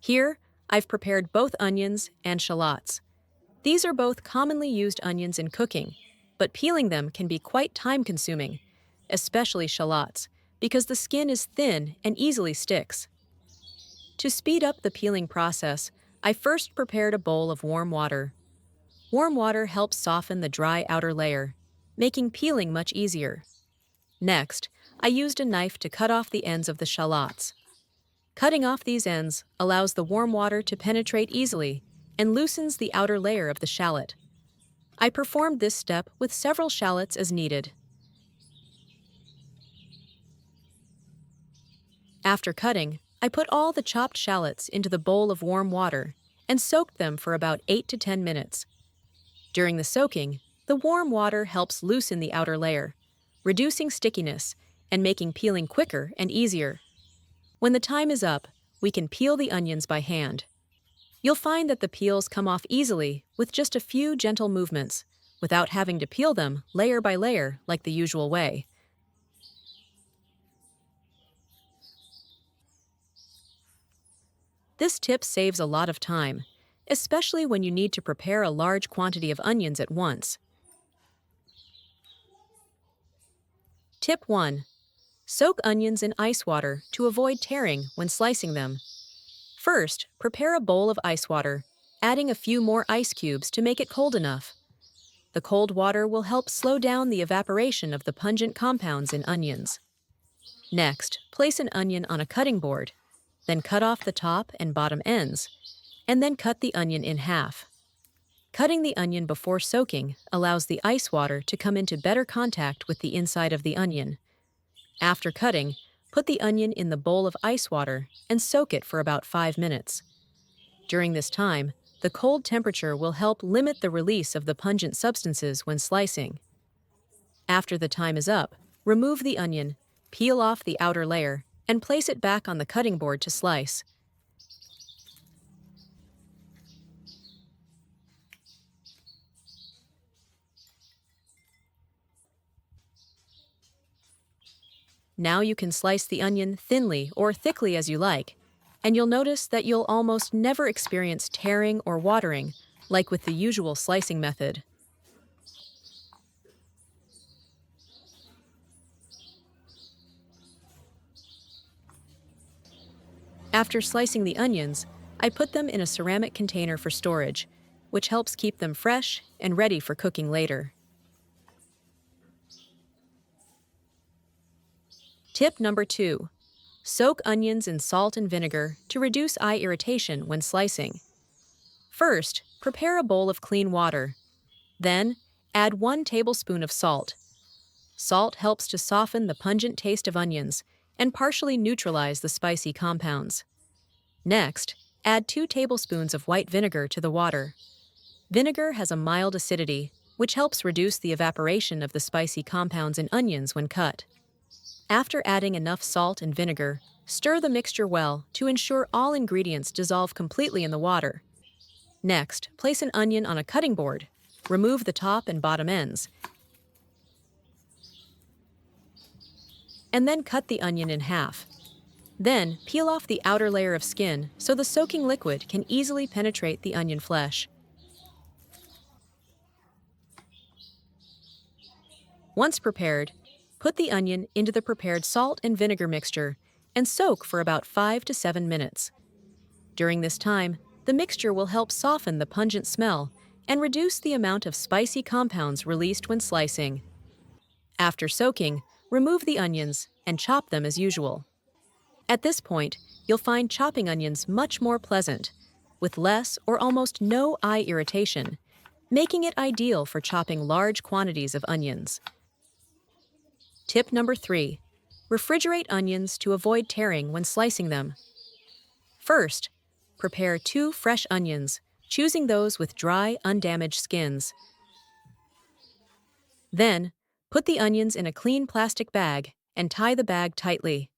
Here, I've prepared both onions and shallots. These are both commonly used onions in cooking, but peeling them can be quite time-consuming, especially shallots, because the skin is thin and easily sticks. To speed up the peeling process, I first prepared a bowl of warm water. Warm water helps soften the dry outer layer, making peeling much easier. Next, I used a knife to cut off the ends of the shallots. Cutting off these ends allows the warm water to penetrate easily and loosens the outer layer of the shallot. I performed this step with several shallots as needed. After cutting, I put all the chopped shallots into the bowl of warm water and soaked them for about 8 to 10 minutes. During the soaking, the warm water helps loosen the outer layer, reducing stickiness and making peeling quicker and easier. When the time is up, we can peel the onions by hand. You'll find that the peels come off easily with just a few gentle movements, without having to peel them layer by layer like the usual way. This tip saves a lot of time, especially when you need to prepare a large quantity of onions at once. Tip 1. Soak onions in ice water to avoid tearing when slicing them. First, prepare a bowl of ice water, adding a few more ice cubes to make it cold enough. The cold water will help slow down the evaporation of the pungent compounds in onions. Next, place an onion on a cutting board, then cut off the top and bottom ends, and then cut the onion in half. Cutting the onion before soaking allows the ice water to come into better contact with the inside of the onion. After cutting, put the onion in the bowl of ice water and soak it for about 5 minutes. During this time, the cold temperature will help limit the release of the pungent substances when slicing. After the time is up, remove the onion, peel off the outer layer, and place it back on the cutting board to slice. Now you can slice the onion thinly or thickly as you like, and you'll notice that you'll almost never experience tearing or watering, like with the usual slicing method. After slicing the onions, I put them in a ceramic container for storage, which helps keep them fresh and ready for cooking later. Tip number 2. Soak onions in salt and vinegar to reduce eye irritation when slicing. First, prepare a bowl of clean water. Then, add 1 tablespoon of salt. Salt helps to soften the pungent taste of onions and partially neutralize the spicy compounds. Next, add 2 tablespoons of white vinegar to the water. Vinegar has a mild acidity, which helps reduce the evaporation of the spicy compounds in onions when cut. After adding enough salt and vinegar, stir the mixture well to ensure all ingredients dissolve completely in the water. Next, place an onion on a cutting board. Remove the top and bottom ends, and then cut the onion in half. Then, peel off the outer layer of skin so the soaking liquid can easily penetrate the onion flesh. Once prepared, put the onion into the prepared salt and vinegar mixture and soak for about 5 to 7 minutes. During this time, the mixture will help soften the pungent smell and reduce the amount of spicy compounds released when slicing. After soaking, remove the onions and chop them as usual. At this point, you'll find chopping onions much more pleasant, with less or almost no eye irritation, making it ideal for chopping large quantities of onions. Tip number 3. Refrigerate onions to avoid tearing when slicing them. First, prepare 2 fresh onions, choosing those with dry, undamaged skins. Then, put the onions in a clean plastic bag and tie the bag tightly.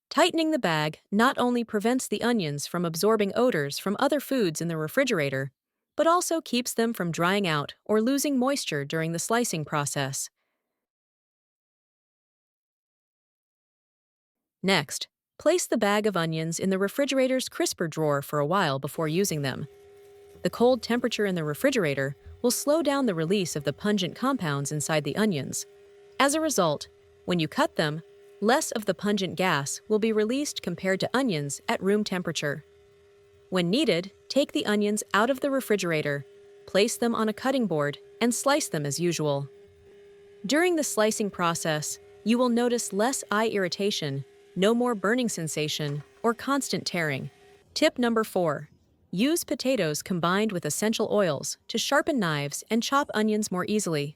Tightening the bag not only prevents the onions from absorbing odors from other foods in the refrigerator, but also keeps them from drying out or losing moisture during the slicing process. Next, Place the bag of onions in the refrigerator's crisper drawer for a while before using them. The cold temperature in the refrigerator will slow down the release of the pungent compounds inside the onions. As a result, when you cut them, less of the pungent gas will be released compared to onions at room temperature. When needed, take the onions out of the refrigerator, place them on a cutting board, and slice them as usual. During the slicing process, you will notice less eye irritation, no more burning sensation, or constant tearing. Tip number 4. Use potatoes combined with essential oils to sharpen knives and chop onions more easily.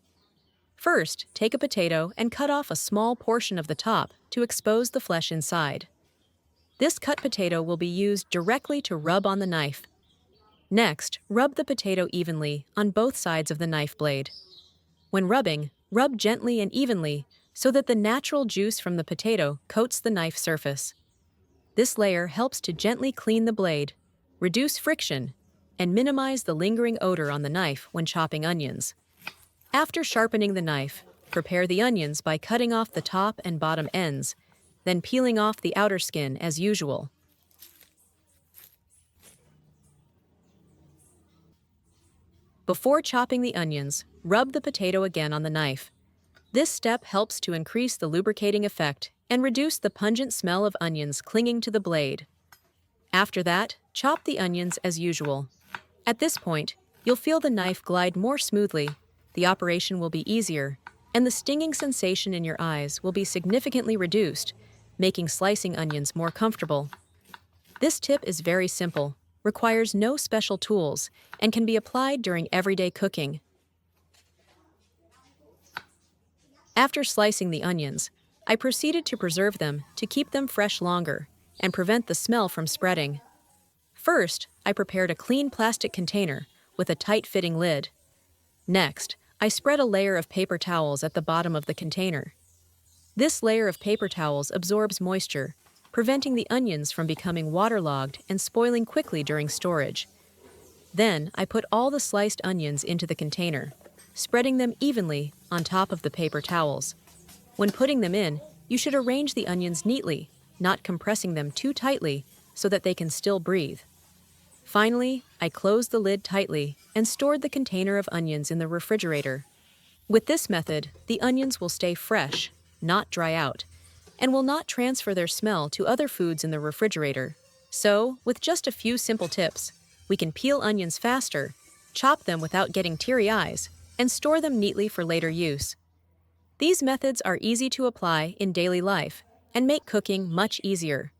First, take a potato and cut off a small portion of the top to expose the flesh inside. This cut potato will be used directly to rub on the knife. Next, rub the potato evenly on both sides of the knife blade. When rubbing, rub gently and evenly so that the natural juice from the potato coats the knife surface. This layer helps to gently clean the blade, reduce friction, and minimize the lingering odor on the knife when chopping onions. After sharpening the knife, prepare the onions by cutting off the top and bottom ends, then peeling off the outer skin as usual. Before chopping the onions, rub the potato again on the knife. This step helps to increase the lubricating effect and reduce the pungent smell of onions clinging to the blade. After that, chop the onions as usual. At this point, you'll feel the knife glide more smoothly, the operation will be easier, and the stinging sensation in your eyes will be significantly reduced, making slicing onions more comfortable. This tip is very simple, requires no special tools, and can be applied during everyday cooking. After slicing the onions, I proceeded to preserve them to keep them fresh longer and prevent the smell from spreading. First, I prepared a clean plastic container with a tight-fitting lid. Next, I spread a layer of paper towels at the bottom of the container. This layer of paper towels absorbs moisture, preventing the onions from becoming waterlogged and spoiling quickly during storage. Then, I put all the sliced onions into the container, spreading them evenly on top of the paper towels. When putting them in, you should arrange the onions neatly, not compressing them too tightly so that they can still breathe. Finally, I closed the lid tightly and stored the container of onions in the refrigerator. With this method, the onions will stay fresh, not dry out, and will not transfer their smell to other foods in the refrigerator. So, with just a few simple tips, we can peel onions faster, chop them without getting teary eyes, and store them neatly for later use. These methods are easy to apply in daily life and make cooking much easier.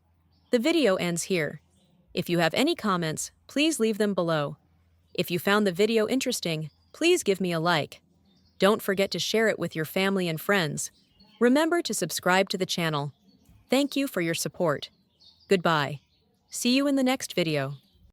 The video ends here. If you have any comments, please leave them below. If you found the video interesting, please give me a like. Don't forget to share it with your family and friends. Remember to subscribe to the channel. Thank you for your support. Goodbye. See you in the next video.